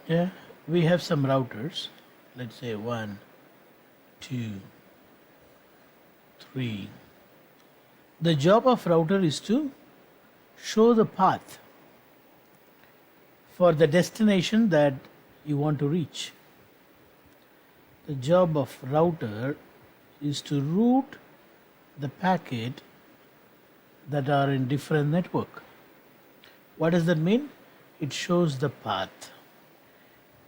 Yeah, we have some routers. Let's say 1, 2, 3. The job of router is to show the path for the destination that you want to reach. The job of router is to route the packet that are in different network. What does that mean? It shows the path.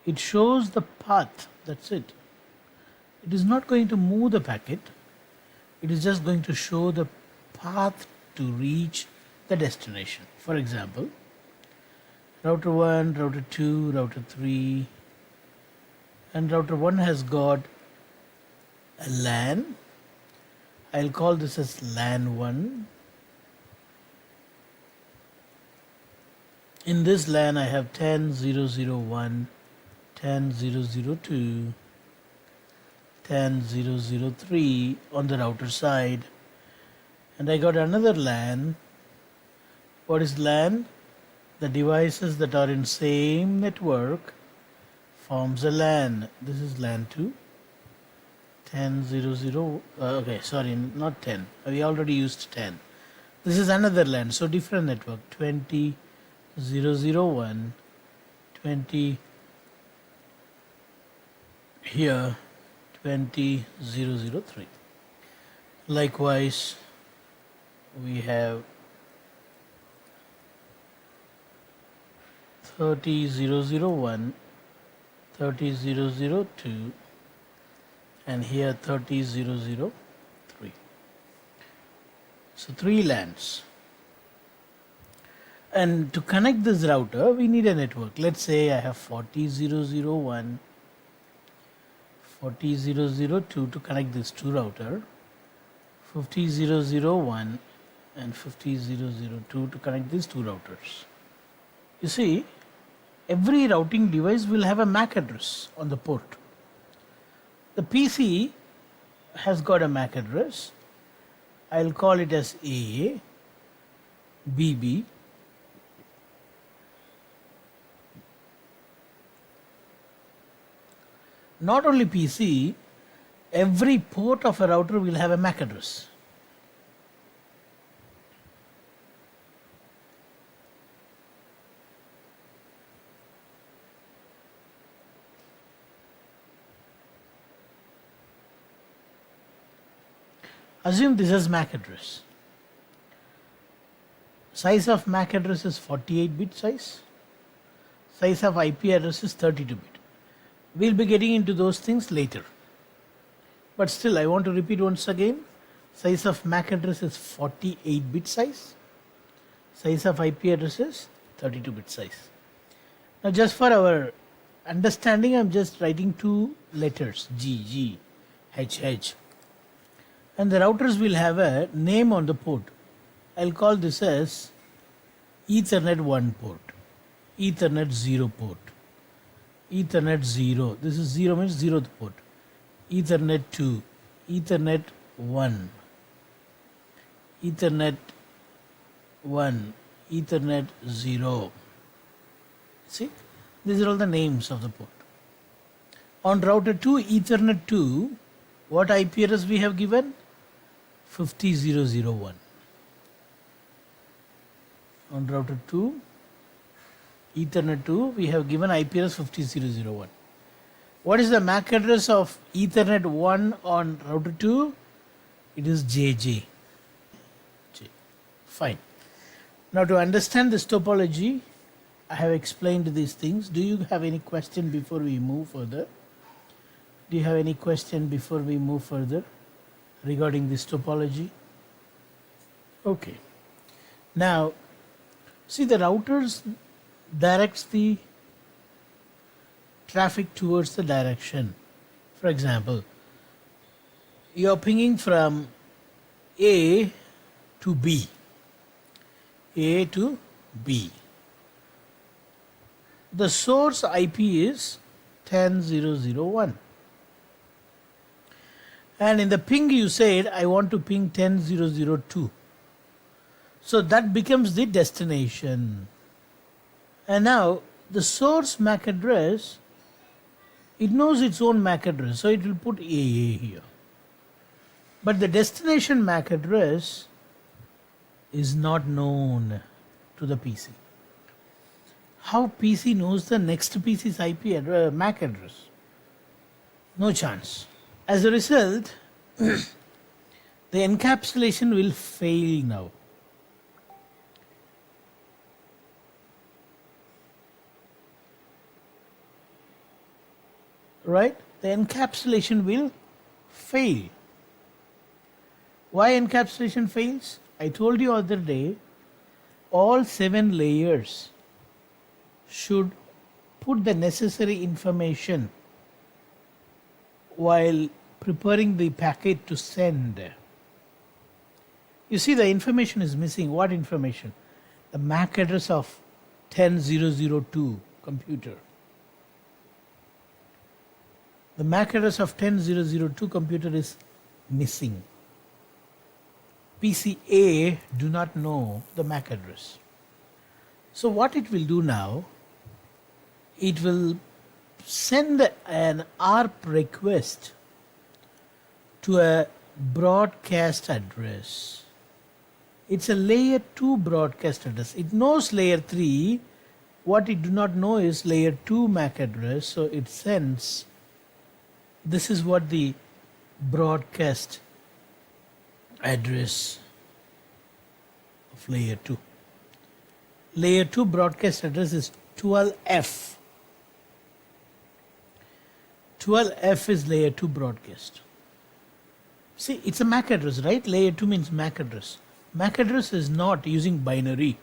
It shows the path, that's it. It is not going to move the packet, it is just going to show the path to reach the destination. For example, router 1, router 2, router 3, and router 1 has got a LAN. I'll call this as LAN 1. In this LAN I have 10.0.0.1, 10.0.0.2, 10.0.0.3 on the router side, and I got another LAN. What is LAN? The devices that are in same network forms a LAN. This is LAN 2, 10.0.0, okay, sorry, not 10, we already used 10. This is another LAN, so different network, 20.0.0.1, 20 here, 20.0.0.3. Likewise, we have 30.0.0.1, 30.0.0.2, and here 30.0.0.3. So 3 LANs. And to connect this router, we need a network. Let's say I have 40.0.0.1, 40.0.0.2 to connect this two router, 50.0.0.1 and 50.0.0.2 to connect these two routers. You see, every routing device will have a MAC address on the port. The PC has got a MAC address. I'll call it as A, BB, not only PC, every port of a router will have a MAC address. Assume this is MAC address. Size of MAC address is 48-bit size. Size of IP address is 32-bit. We'll be getting into those things later. But still, I want to repeat once again. Size of MAC address is 48-bit size. Size of IP address is 32-bit size. Now just for our understanding, I'm just writing two letters, G, H. And the routers will have a name on the port. I'll call this as Ethernet 1 port, Ethernet 0 port, Ethernet 0. This is 0 means 0th port. Ethernet 2, Ethernet 1, Ethernet 1, Ethernet 0. See, these are all the names of the port. On router 2, Ethernet 2, what IP address we have given? 50.0.0.1. On router 2, Ethernet 2, we have given IP address 50.0.0.1. What is the MAC address of Ethernet 1 on router 2? It is JJ. Fine. Now to understand this topology, I have explained these things. Do you have any question before we move further? Do you have any question before we move further regarding this topology? Okay. Now, see, the routers directs the traffic towards the direction. For example, you are pinging from A to B. A to B. The source IP is 10.0.0.1. And in the ping you said, I want to ping 10.0.0.2. So that becomes the destination. And now the source MAC address, it knows its own MAC address, so it will put AA here. But the destination MAC address is not known to the PC. How PC knows the next PC's MAC address? No chance. As a result, the encapsulation will fail now. Right? The encapsulation will fail. Why encapsulation fails? I told you other day, all 7 layers should put the necessary information while preparing the packet to send. You see, the information is missing. What information? The MAC address of 10002 computer. The MAC address of 10002 computer is missing. PCA do not know the MAC address. So what it will do now, it will send an ARP request to a broadcast address. It's a layer 2 broadcast address. It knows layer 3. What it do not know is layer 2 MAC address. So it sends, this is what the broadcast address of layer 2. Layer 2 broadcast address is 12F. 12F is layer 2 broadcast. See, it's a MAC address, right? Layer 2 means MAC address. MAC address is not using binary.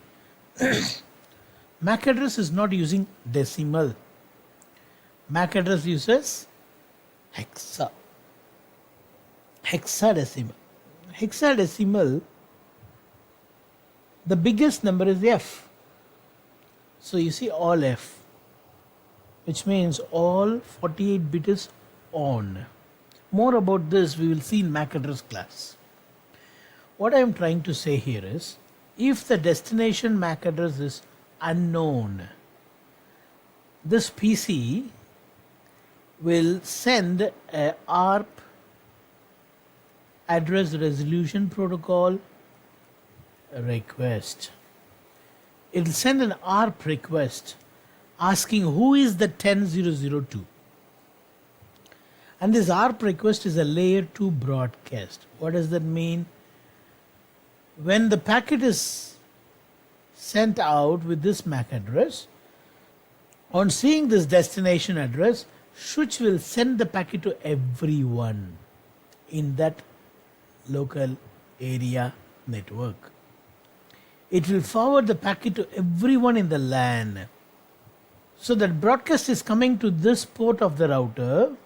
MAC address is not using decimal. MAC address uses hexadecimal. Hexadecimal, the biggest number is F. So you see all F, which means all 48 bit is on. More about this we will see in MAC address class. What I am trying to say here is, if the destination MAC address is unknown, this PC will send a ARP address resolution protocol request. It will send an ARP request asking who is the 10002. And this ARP request is a layer 2 broadcast. What does that mean? When the packet is sent out with this MAC address, on seeing this destination address, switch will send the packet to everyone in that local area network. It will forward the packet to everyone in the LAN. So that broadcast is coming to this port of the router.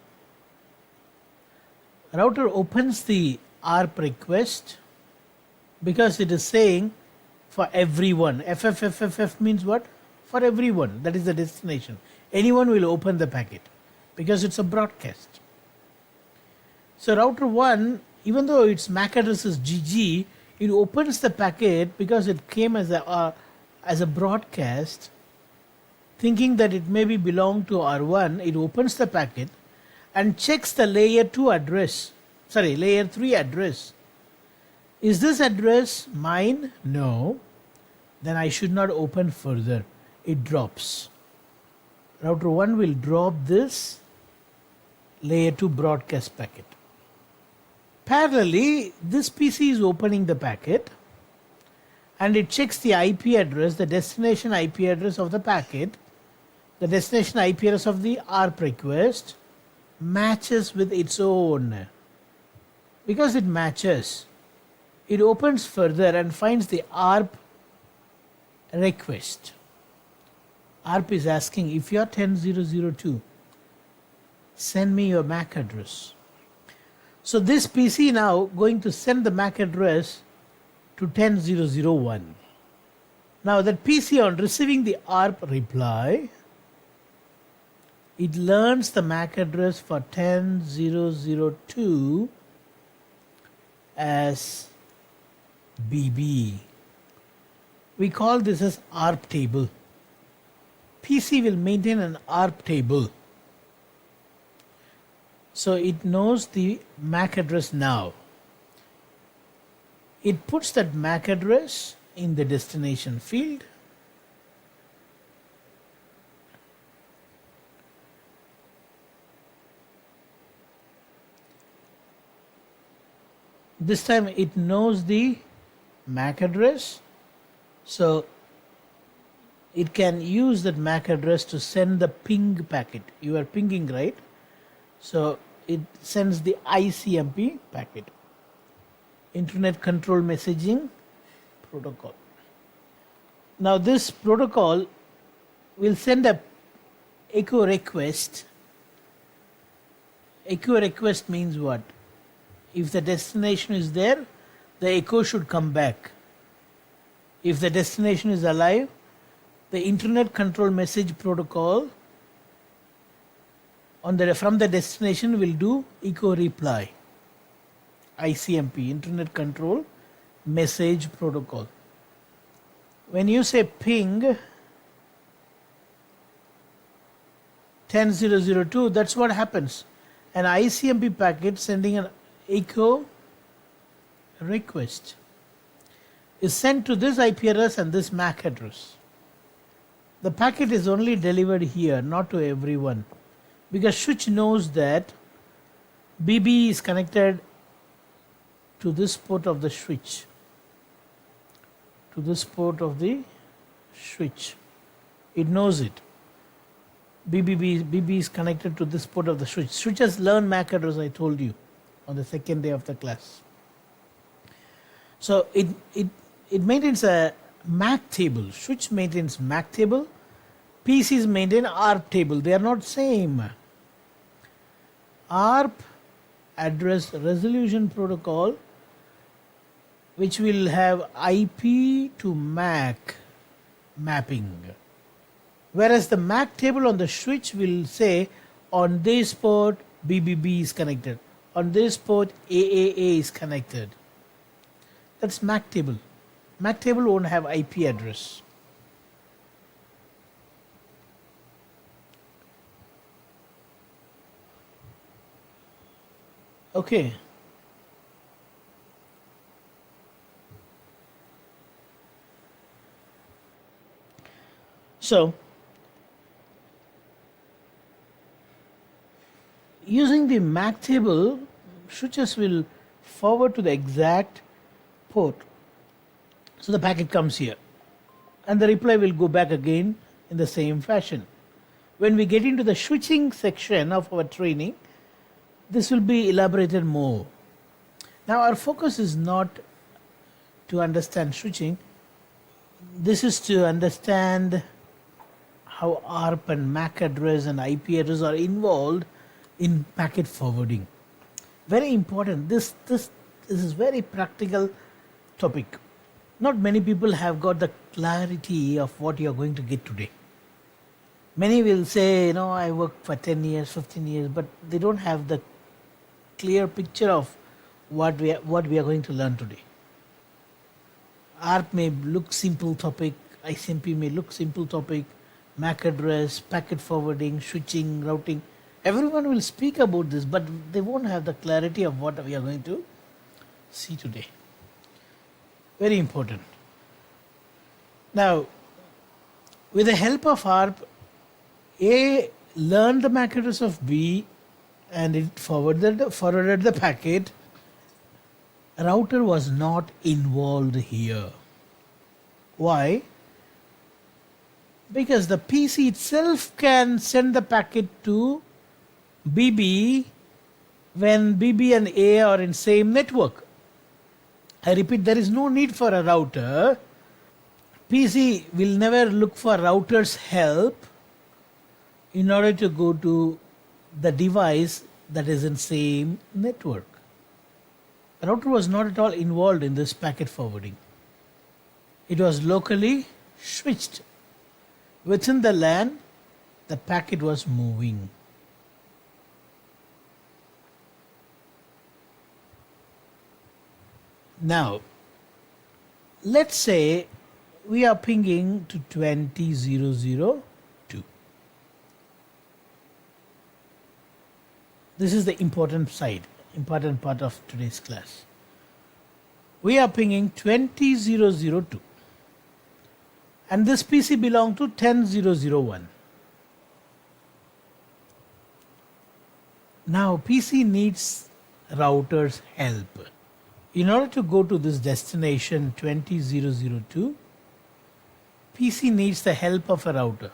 Router opens the ARP request because it is saying for everyone. FFFFF means what? For everyone. That is the destination. Anyone will open the packet because it's a broadcast. So router 1, even though its MAC address is GG, it opens the packet because it came as a broadcast, thinking that it maybe belong to R1. It opens the packet and checks the layer 2 address, layer 3 address. Is this address mine? No. Then I should not open further. It drops. Router 1 will drop this layer 2 broadcast packet. Parallelly, this PC is opening the packet and it checks the IP address, the destination IP address of the packet. The destination IP address of the ARP request matches with its own. Because it matches, it opens further and finds the ARP request. ARP is asking, if you are 10002, send me your MAC address. So this PC now going to send the MAC address to 10001. Now that PC, on receiving the ARP reply, it learns the MAC address for 10002 as BB. We call this as ARP table. PC will maintain an ARP table. So it knows the MAC address now. It puts that MAC address in the destination field. This time it knows the MAC address, so it can use that MAC address to send the ping packet. You are pinging, right? So it sends the ICMP packet, Internet Control Messaging Protocol. Now this protocol will send a echo request. Echo request means what? If the destination is there, the echo should come back. If the destination is alive, the Internet Control Message Protocol from the destination will do echo reply. ICMP, Internet Control Message Protocol. When you say ping 10002, that's what happens. An ICMP packet sending an echo request is sent to this IP address and this MAC address. The packet is only delivered here, not to everyone, because switch knows that BB is connected to this port of the switch. To this port of the switch. It knows it. BB is connected to this port of the switch. Switches learn MAC address, I told you, on the second day of the class. So it maintains a MAC table. Switch maintains MAC table. PCs maintain ARP table. They are not same. ARP, address resolution protocol, which will have IP to MAC mapping. Whereas the MAC table on the switch will say on this port BBB is connected. On this port AAA is connected. That's MAC table. MAC table won't have IP address. Okay. So, using the MAC table, switches will forward to the exact port. So the packet comes here and the reply will go back again in the same fashion. When we get into the switching section of our training, this will be elaborated more. Now our focus is not to understand switching. This is to understand how ARP and MAC address and IP address are involved in packet forwarding. Very important. This is very practical topic. Not many people have got the clarity of what you are going to get today. Many will say, I worked for 10 years, 15 years, but they don't have the clear picture of what we are going to learn today. ARP may look simple topic, ICMP may look simple topic, MAC address, packet forwarding, switching, routing. Everyone will speak about this, but they won't have the clarity of what we are going to see today. Very important. Now, with the help of ARP, A learned the MAC address of B and it forwarded the packet. Router was not involved here. Why? Because the PC itself can send the packet to BB when BB and A are in same network. I repeat, there is no need for a router. PC will never look for router's help in order to go to the device that is in same network. The router was not at all involved in this packet forwarding. It was locally switched. Within the LAN, the packet was moving. Now, let's say we are pinging to 20.0.0.2. This is the important part of today's class. We are pinging 20002 and this PC belongs to 10001. Now PC needs router's help. In order to go to this destination 20002, PC needs the help of a router.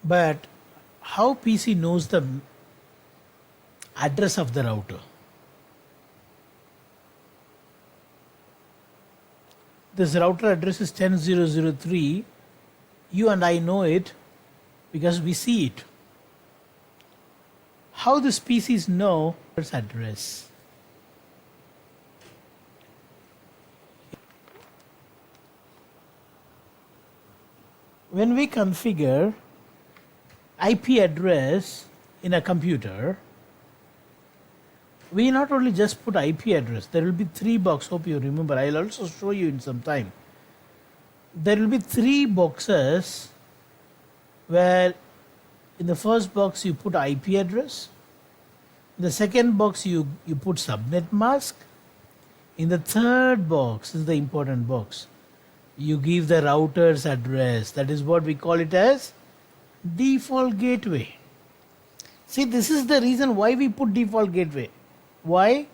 But how PC knows the address of the router? This router address is 10003. You and I know it because we see it. How these PCs know its address? When we configure IP address in a computer, we not only just put IP address, there will be 3 boxes. Hope you remember. I'll also show you in some time. There will be 3 boxes where in the first box you put IP address. In the second box you put subnet mask. In the third box is the important box. You give the router's address. That is what we call it as default gateway. See, this is the reason why we put default gateway. Why?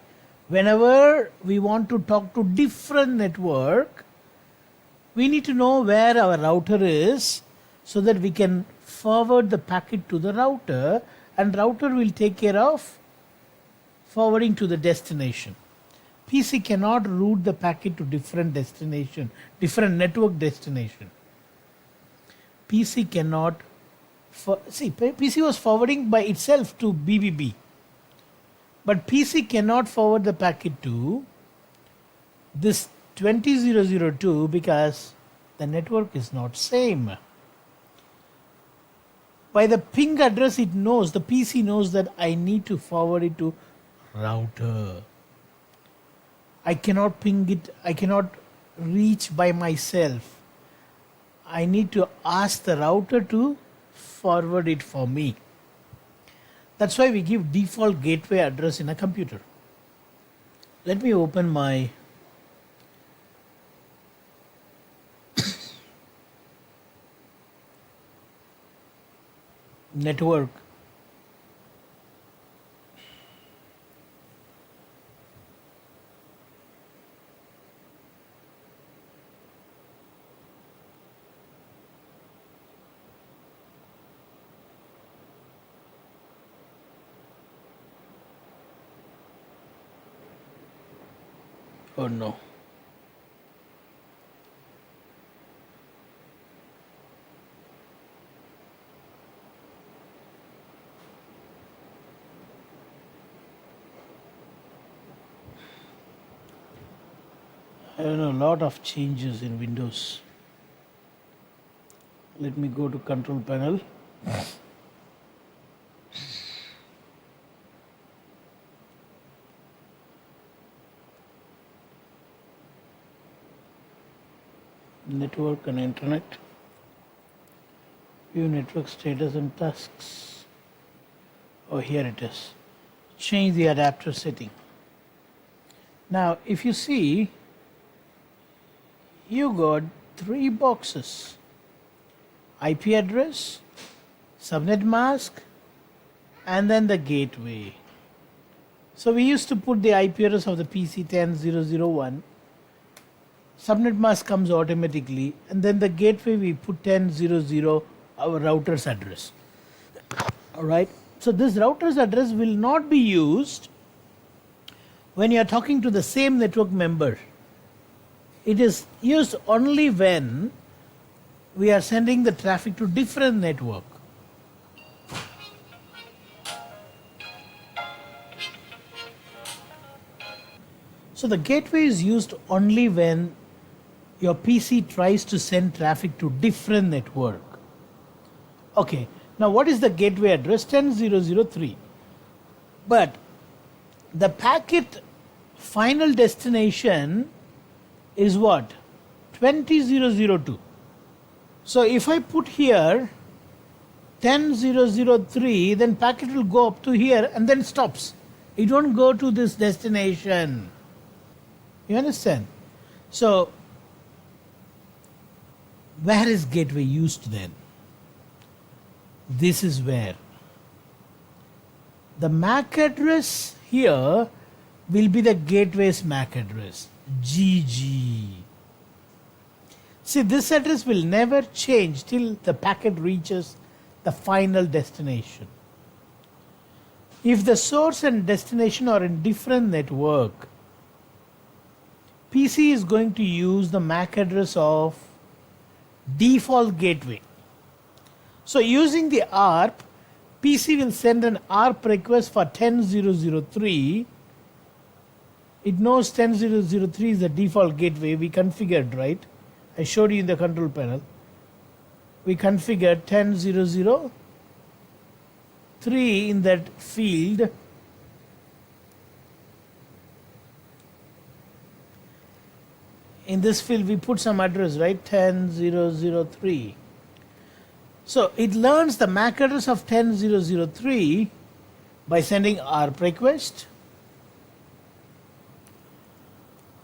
Whenever we want to talk to different network, we need to know where our router is so that we can forward the packet to the router, and router will take care of forwarding to the destination. PC cannot route the packet to different destination, different network destination. PC cannot PC was forwarding by itself to BBB. But PC cannot forward the packet to this 20002 because the network is not same. By the ping address it knows, the PC knows that I need to forward it to router. I cannot ping it, I cannot reach by myself. I need to ask the router to forward it for me. That's why we give default gateway address in a computer. Let me open my network. Oh no. I don't know, a lot of changes in Windows. Let me go to control panel. Network and internet. View network status and tasks. Oh, here it is. Change the adapter setting. Now, if you see, you got 3 boxes: IP address, subnet mask, and then the gateway. So we used to put the IP address of the PC 10001. Subnet mask comes automatically, and then the gateway we put 100, our router's address. Alright, so this router's address will not be used when you are talking to the same network member. It is used only when we are sending the traffic to different network. So the gateway is used only when your PC tries to send traffic to different network. Okay, now what is the gateway address? 10003. But the packet final destination is what? 20002. So if I put here 10003, then packet will go up to here and then stops. It won't go to this destination. You understand? So, where is gateway used then? This is where. The MAC address here will be the gateway's MAC address, GG. See, this address will never change till the packet reaches the final destination. If the source and destination are in different network, PC is going to use the MAC address of default gateway. So using the ARP, PC will send an ARP request for 10003. It knows 10003 is the default gateway we configured, right? I showed you in the control panel. We configured 10003 in that field. In this field we put some address, right? 10003. So it learns the MAC address of 10003 by sending ARP request.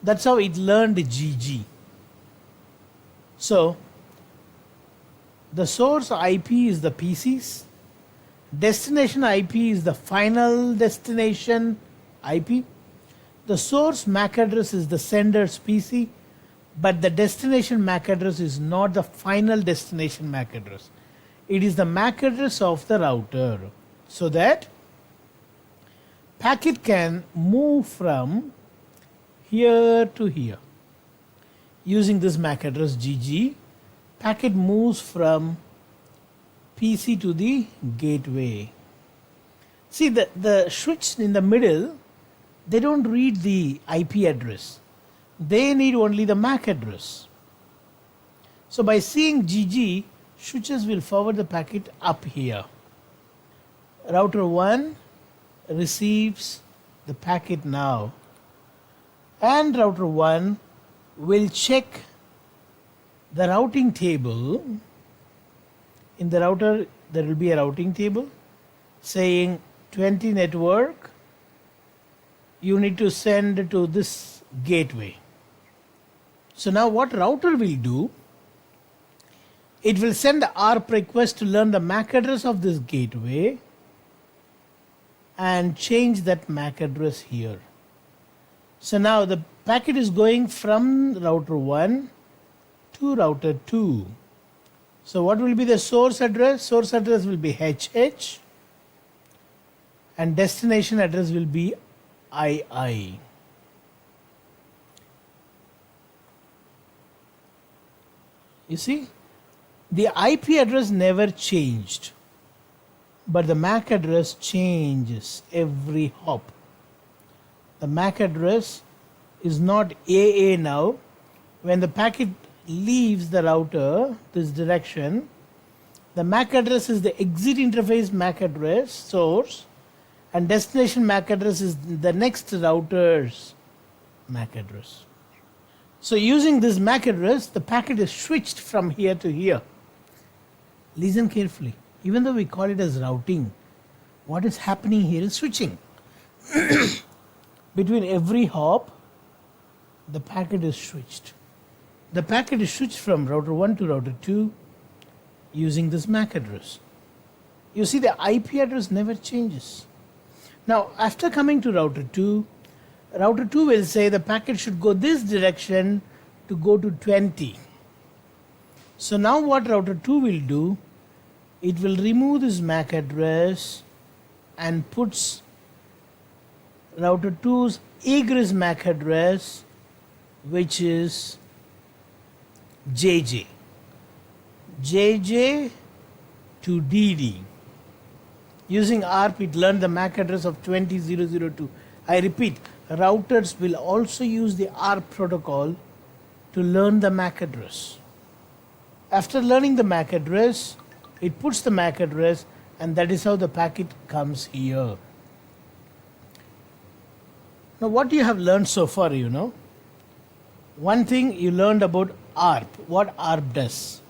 That's how it learned GG. So the source IP is the PC's, destination IP is the final destination IP. The source MAC address is the sender's PC, but the destination MAC address is not the final destination MAC address. It is the MAC address of the router, so that packet can move from here to here. Using this MAC address GG, packet moves from PC to the gateway. See, the switch in the middle, they don't read the IP address. They need only the MAC address. So by seeing GG, switches will forward the packet up here. Router 1 receives the packet now, and router 1 will check the routing table. In the router there will be a routing table saying 20 network, you need to send to this gateway. So now what router will do, it will send the ARP request to learn the MAC address of this gateway and change that MAC address here. So now the packet is going from router 1 to router 2. So what will be the source address? Source address will be HH and destination address will be II. You see, the IP address never changed, but the MAC address changes every hop. The MAC address is not AA now. When the packet leaves the router, this direction, the MAC address is the exit interface MAC address, source, and destination MAC address is the next router's MAC address. So using this MAC address, the packet is switched from here to here. Listen carefully. Even though we call it as routing, what is happening here is switching. Between every hop, the packet is switched. The packet is switched from router 1 to router 2 using this MAC address. You see, the IP address never changes. Now, after coming to router 2 will say the packet should go this direction to go to 20. So now what router 2 will do, it will remove this MAC address and puts router 2's egress MAC address, which is JJ. JJ to DD. Using ARP, it learned the MAC address of 20002. I repeat, routers will also use the ARP protocol to learn the MAC address. After learning the MAC address, it puts the MAC address, and that is how the packet comes here. Now what you have learned so far, you know. One thing you learned about ARP, what ARP does.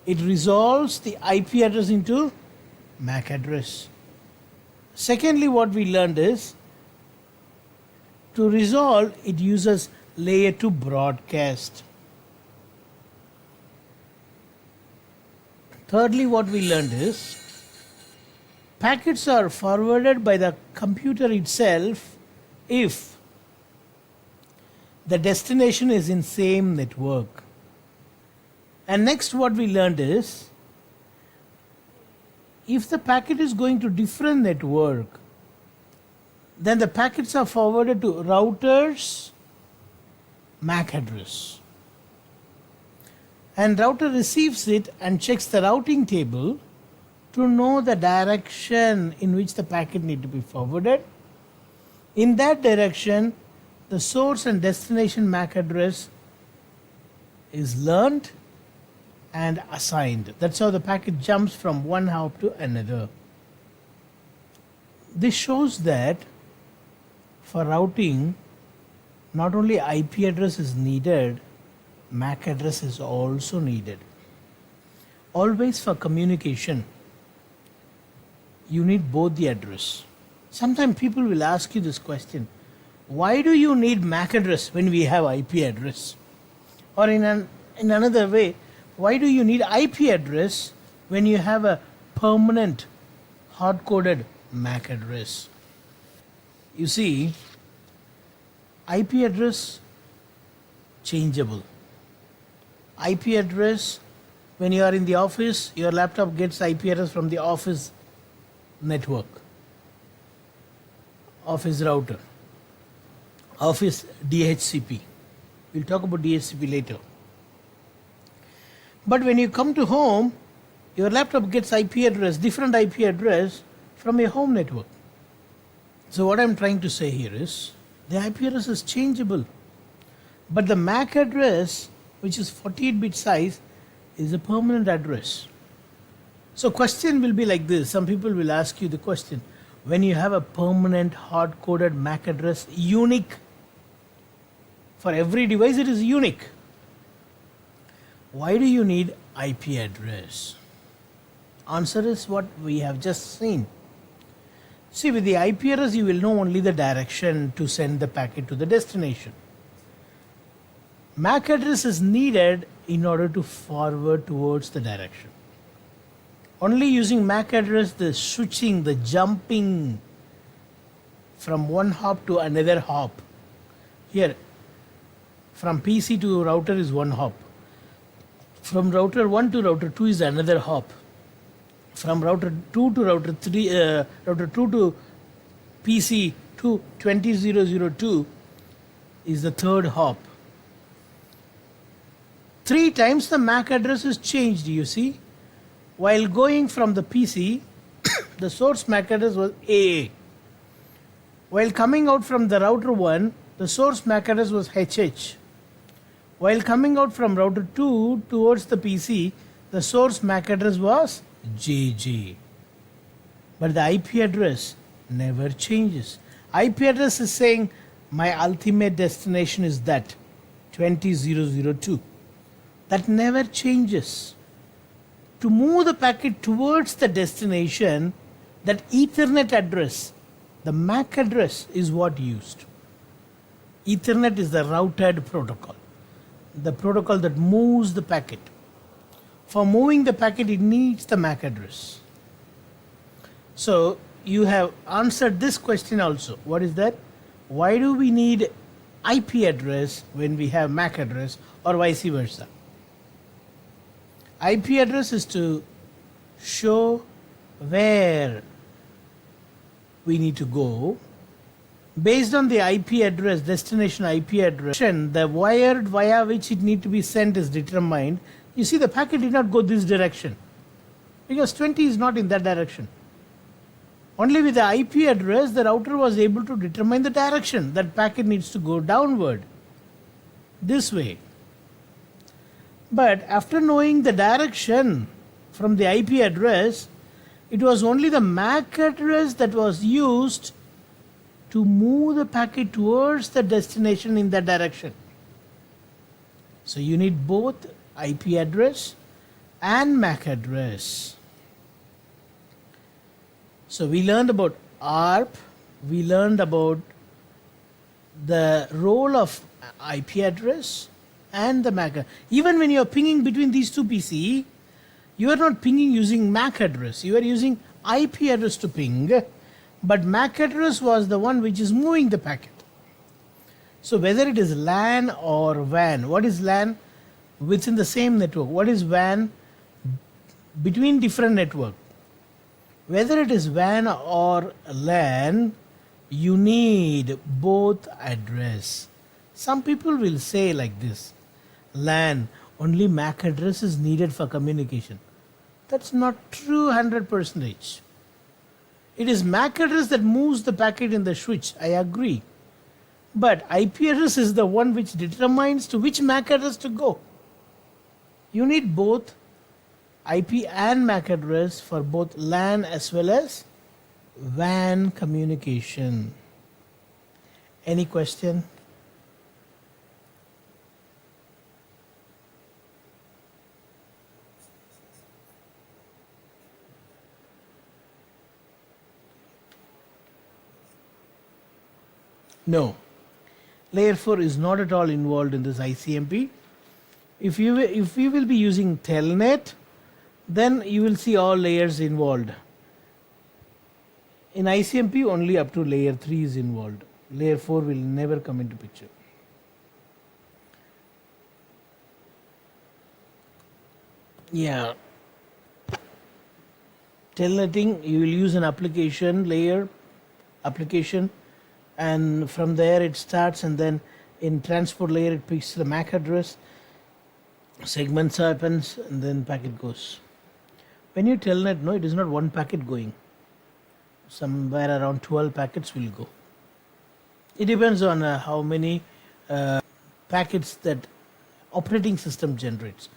It resolves the IP address into MAC address. Secondly, what we learned is to resolve, it uses layer 2 broadcast. Thirdly, what we learned is packets are forwarded by the computer itself if the destination is in same network. And next what we learned is if the packet is going to different network, then the packets are forwarded to router's MAC address. And router receives it and checks the routing table to know the direction in which the packet need to be forwarded. In that direction, the source and destination MAC address is learned and assigned. That's how the packet jumps from one hop to another. This shows that for routing, not only IP address is needed, MAC address is also needed. Always for communication, you need both the address. Sometimes people will ask you this question, why do you need MAC address when we have IP address? Or in another way, why do you need IP address when you have a permanent hard-coded MAC address? You see, IP address changeable. IP address, when you are in the office, your laptop gets IP address from the office network, office router, office DHCP. We'll talk about DHCP later. But when you come to home, your laptop gets IP address, different IP address from your home network. So what I'm trying to say here is, the IP address is changeable. But the MAC address, which is 48-bit size, is a permanent address. So question will be like this. Some people will ask you the question, when you have a permanent hard-coded MAC address, unique, for every device it is unique, why do you need IP address? Answer is what we have just seen. See, with the IP address, you will know only the direction to send the packet to the destination. MAC address is needed in order to forward towards the direction. Only using MAC address, the switching, the jumping from one hop to another hop. Here, from PC to router is one hop. From router 1 to router 2 is another hop. From router 2 to router 3, router 2 to PC to 20002 is the third hop. 3 times the MAC address is changed, you see. While going from the PC, the source MAC address was AA. While coming out from the router 1, the source MAC address was HH. While coming out from router 2 towards the PC, the source MAC address was JJ. But the IP address never changes. IP address is saying my ultimate destination is that 20002. That never changes. To move the packet towards the destination, that Ethernet address, the MAC address is what used. Ethernet is the routed protocol, the protocol that moves the packet. For moving the packet, it needs the MAC address. So you have answered this question also. What is that? Why do we need IP address when we have MAC address, or vice versa? IP address is to show where we need to go. Based on the IP address, destination IP address, the wire via which it need to be sent is determined. You see, the packet did not go this direction because 20 is not in that direction. Only with the IP address, the router was able to determine the direction that packet needs to go downward, this way. But after knowing the direction from the IP address, it was only the MAC address that was used to move the packet towards the destination in that direction. So you need both IP address and MAC address. So we learned about ARP, we learned about the role of IP address and the MAC. Even when you are pinging between these two PC, you are not pinging using MAC address, you are using IP address to ping, but MAC address was the one which is moving the packet. So whether it is LAN or WAN, what is LAN? Within the same network. What is WAN? Between different network. Whether it is WAN or LAN, you need both address. Some people will say like this, LAN, only MAC address is needed for communication. That's not true 100%. It is MAC address that moves the packet in the switch, I agree. But IP address is the one which determines to which MAC address to go. You need both IP and MAC address for both LAN as well as WAN communication. Any question? No. Layer 4 is not at all involved in this ICMP. If we will be using Telnet, then you will see all layers involved. In ICMP, only up to layer 3 is involved. Layer 4 will never come into picture. Yeah. Telnetting, you will use an application layer, and from there it starts, and then in transport layer it picks the MAC address, segments happens, and then packet goes. When you telnet, no, it is not one packet going. Somewhere around 12 packets will go. It depends on how many packets that operating system generates.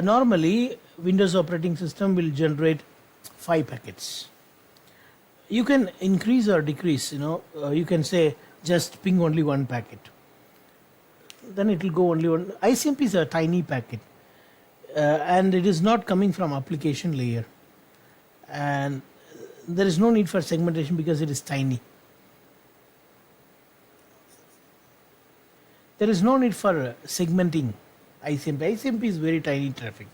Normally, Windows operating system will generate 5 packets. You can increase or decrease, you can say just ping only one packet. Then it will go only one. ICMP is a tiny packet, and it is not coming from application layer. And there is no need for segmentation because it is tiny. There is no need for segmenting ICMP. ICMP is very tiny traffic.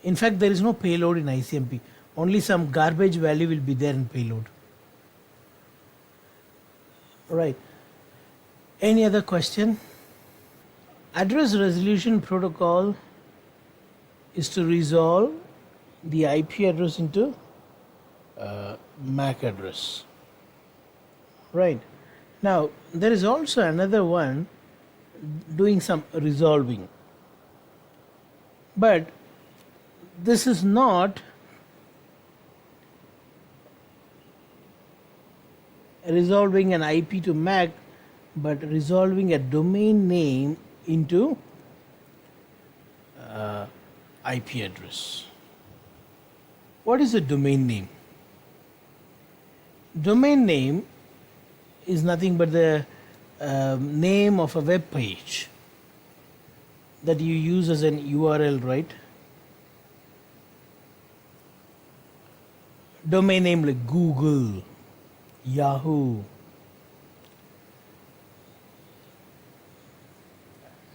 In fact, there is no payload in ICMP. Only some garbage value will be there in payload. Right. Any other question? Address resolution protocol is to resolve the IP address into MAC address. Right. Now, there is also another one doing some resolving. But this is not resolving an IP to MAC, but resolving a domain name into IP address. What is a domain name? Domain name is nothing but the name of a web page that you use as an URL, right? Domain name like Google, Yahoo.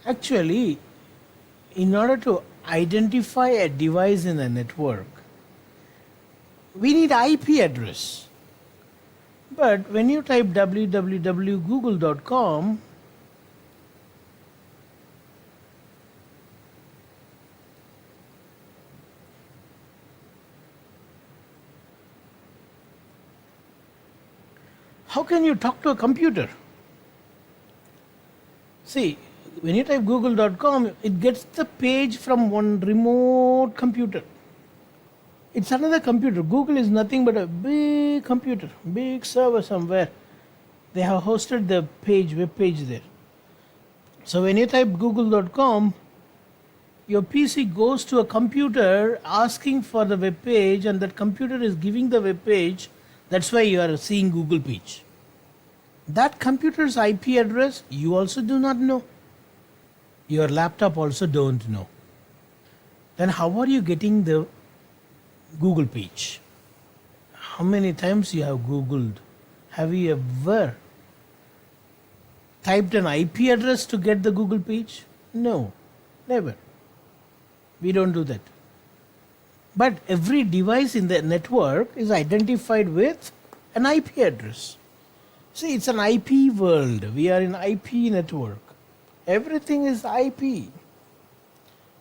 Actually, in order to identify a device in a network, we need IP address. But when you type www.google.com, how can you talk to a computer? See, when you type google.com, it gets the page from one remote computer. It's another computer. Google is nothing but a big computer, big server somewhere. They have hosted the page, web page there. So when you type google.com, your PC goes to a computer asking for the web page, and that computer is giving the web page. That's why you are seeing Google page. That computer's IP address you also do not know. Your laptop also don't know. then how are you getting the Google page? How many times you have Googled? Have you ever typed an IP address to get the Google page? No, never. We don't do that. But every device in the network is identified with an IP address. See, it's an IP world. We are in IP network. Everything is IP.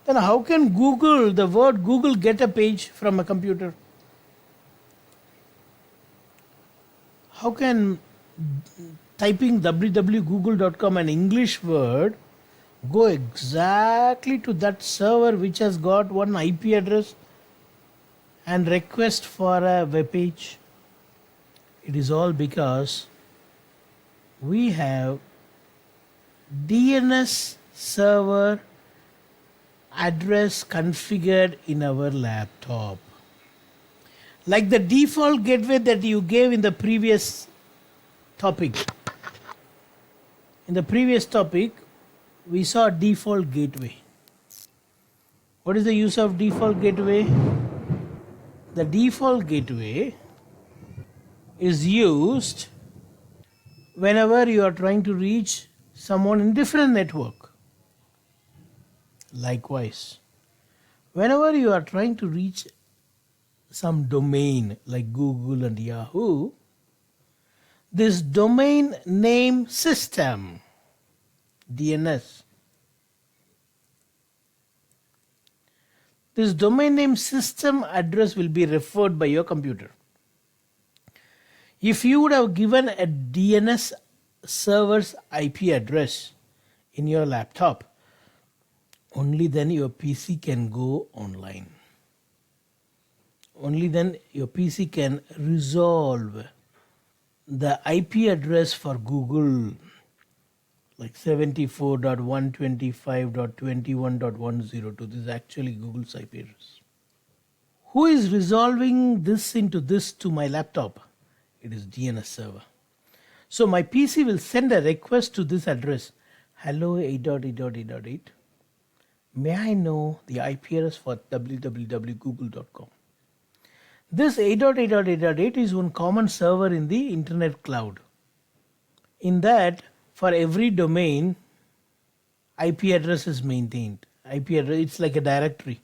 Then how can Google, the word Google, get a page from a computer? How can typing www.google.com, an English word, go exactly to that server which has got one IP address and request for a web page? It is all because we have DNS server address configured in our laptop. Like the default gateway that you gave in the previous topic. In the previous topic, we saw default gateway. What is the use of default gateway? The default gateway is used whenever you are trying to reach someone in different network. Likewise, whenever you are trying to reach some domain like Google and Yahoo, this domain name system, DNS, this domain name system address will be referred by your computer. If you would have given a DNS server's IP address in your laptop, only then your PC can go online. Only then your PC can resolve the IP address for Google, like 74.125.21.102. This is actually Google's IP address. Who is resolving this into this to my laptop? It is DNS server. So my PC will send a request to this address. Hello 8.8.8.8. May I know the IP address for www.google.com? This 8.8.8.8 is one common server in the internet cloud. In that, for every domain, IP address is maintained. IP address, it's like a directory.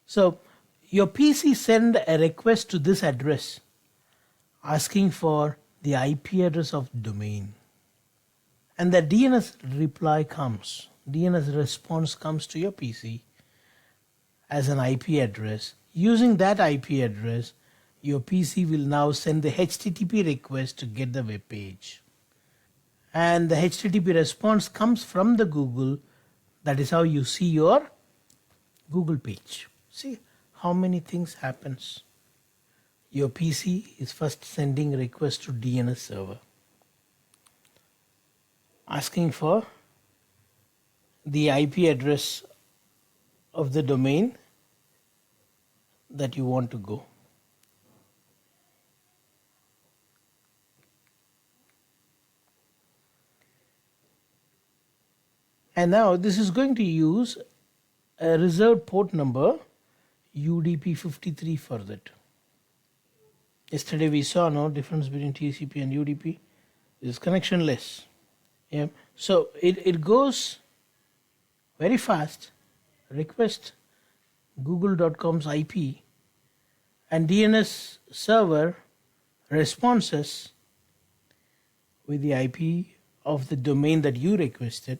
So your PC send a request to this address asking for the IP address of domain. And the DNS reply comes. DNS response comes to your PC as an IP address. Using that IP address, your PC will now send the HTTP request to get the web page. And the HTTP response comes from the Google. That is how you see your Google page. See how many things happens. Your PC is first sending request to DNS server, asking for the IP address of the domain that you want to go. And now this is going to use a reserved port number UDP53 for that. Yesterday we saw no difference between TCP and UDP. It is connectionless. Yeah. So it goes very fast, request google.com's IP, and DNS server responses with the IP of the domain that you requested.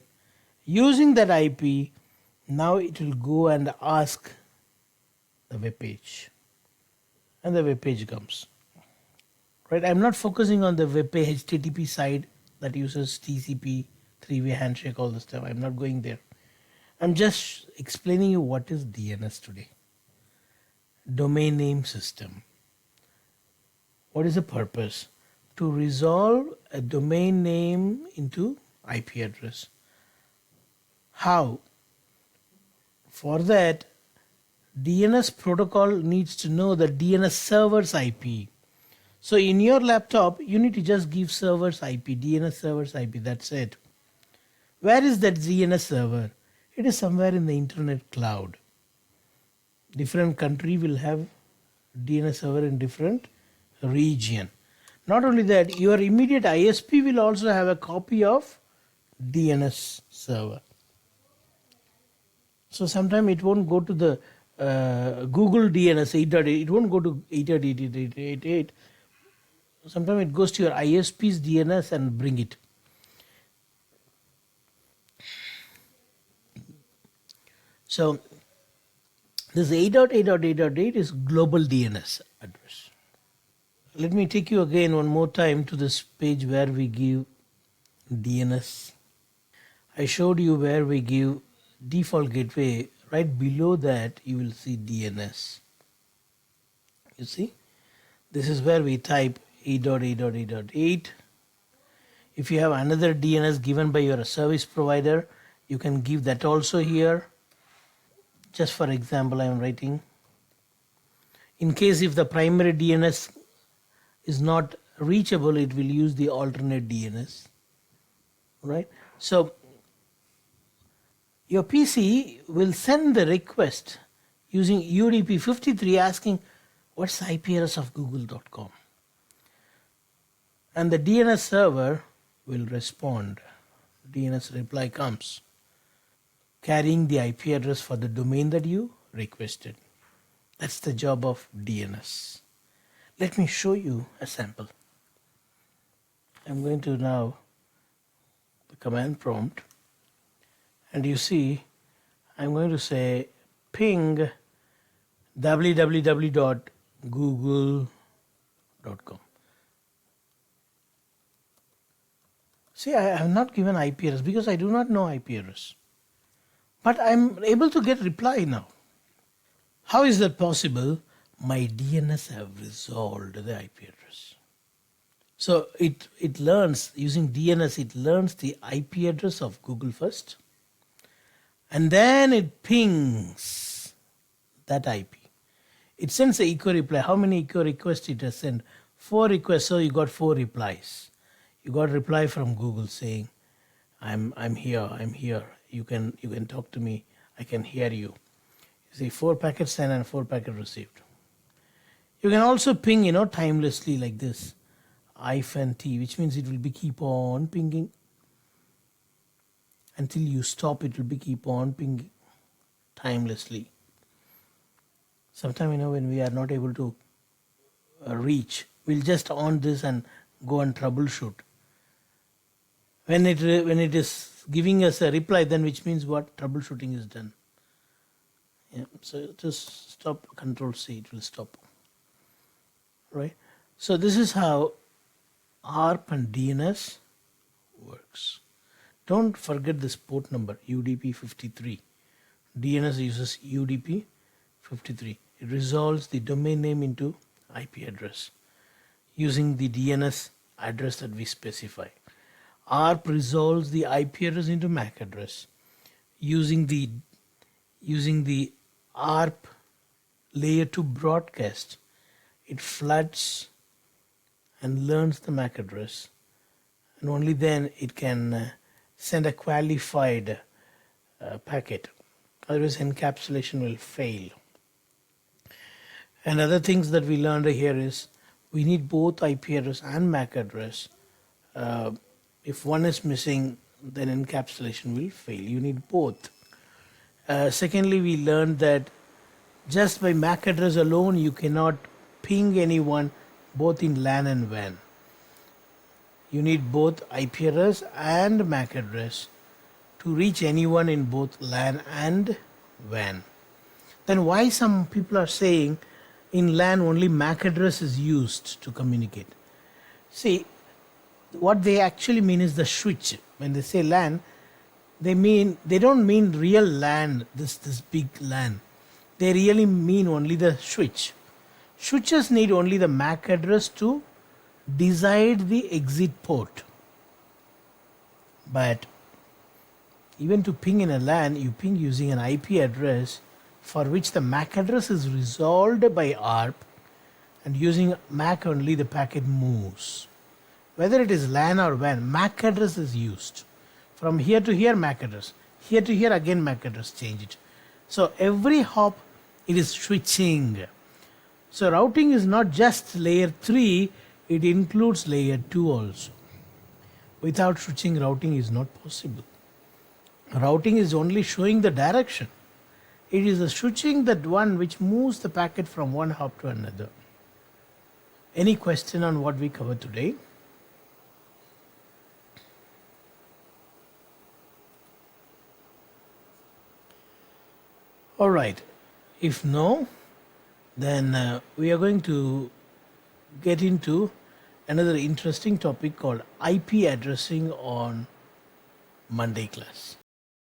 Using that IP, now it will go and ask the web page, and the web page comes. Right? I'm not focusing on the web page HTTP side that uses TCP, three-way handshake, all this stuff. I'm not going there. I'm just explaining you what is DNS today. Domain name system. What is the purpose? To resolve a domain name into IP address. How? For that, DNS protocol needs to know the DNS server's IP. So in your laptop, you need to just give server's IP, DNS server's IP, that's it. Where is that DNS server? It is somewhere in the internet cloud. Different country will have DNS server in different region. Not only that, your immediate ISP will also have a copy of DNS server. So sometime it won't go to the Google DNS 8.8. It won't go to 8.8. Sometimes it goes to your ISP's DNS and bring it. So this 8.8.8.8 is global DNS address. Let me take you again one more time to this page where we give DNS. I showed you where we give default gateway. Right below that you will see DNS. You see, this is where we type 8.8.8.8. If you have another DNS given by your service provider, you can give that also here. Just for example, I am writing. In case if the primary DNS is not reachable, it will use the alternate DNS. Right? So your PC will send the request using UDP 53 asking what's the IP address of google.com. And the DNS server will respond. DNS reply comes carrying the IP address for the domain that you requested. That's the job of DNS. Let me show you a sample. I'm going to now the command prompt, and you see I'm going to say ping www.google.com. See, I have not given IP address because I do not know IP address. But I'm able to get reply now. How is that possible? My DNS have resolved the IP address. So it learns, using DNS, it learns the IP address of Google first. And then it pings that IP. It sends a echo reply. How many echo requests it has sent? 4 requests, so you got 4 replies. You got a reply from Google saying, I'm here. You can talk to me. I can hear you. You see, 4 packets sent and 4 packets received. You can also ping, timelessly like this, -T, which means it will be keep on pinging until you stop. It will be keep on pinging timelessly. Sometimes when we are not able to reach, we'll just on this and go and troubleshoot. When it is giving us a reply, then which means what? Troubleshooting is done. Yeah, so just stop, Control C, it will stop. Right? So this is how ARP and DNS works. Don't forget this port number, UDP 53. DNS uses UDP 53. It resolves the domain name into IP address using the DNS address that we specify. ARP resolves the IP address into MAC address using the ARP layer 2 broadcast. It floods and learns the MAC address, and only then it can send a qualified packet. Otherwise encapsulation will fail. And other things that we learned here is we need both IP address and MAC address. If one is missing, then encapsulation will fail. You need both. Secondly, we learned that just by MAC address alone, you cannot ping anyone both in LAN and WAN. You need both IP address and MAC address to reach anyone in both LAN and WAN. Then why some people are saying in LAN only MAC address is used to communicate? See, what they actually mean is the switch. When they say LAN, they don't mean real LAN, this big LAN. They really mean only the switch. Switches need only the MAC address to decide the exit port. But even to ping in a LAN, you ping using an IP address for which the MAC address is resolved by ARP, and using MAC only the packet moves. Whether it is LAN or WAN, MAC address is used. From here to here, MAC address. Here to here, again MAC address, change it. So every hop It is switching. So routing is not just layer 3, it includes layer 2 also. Without switching, routing is not possible. Routing is only showing the direction. It is the switching that one which moves the packet from one hop to another. Any question on what we covered today? All right. If no, then we are going to get into another interesting topic called IP addressing on Monday class.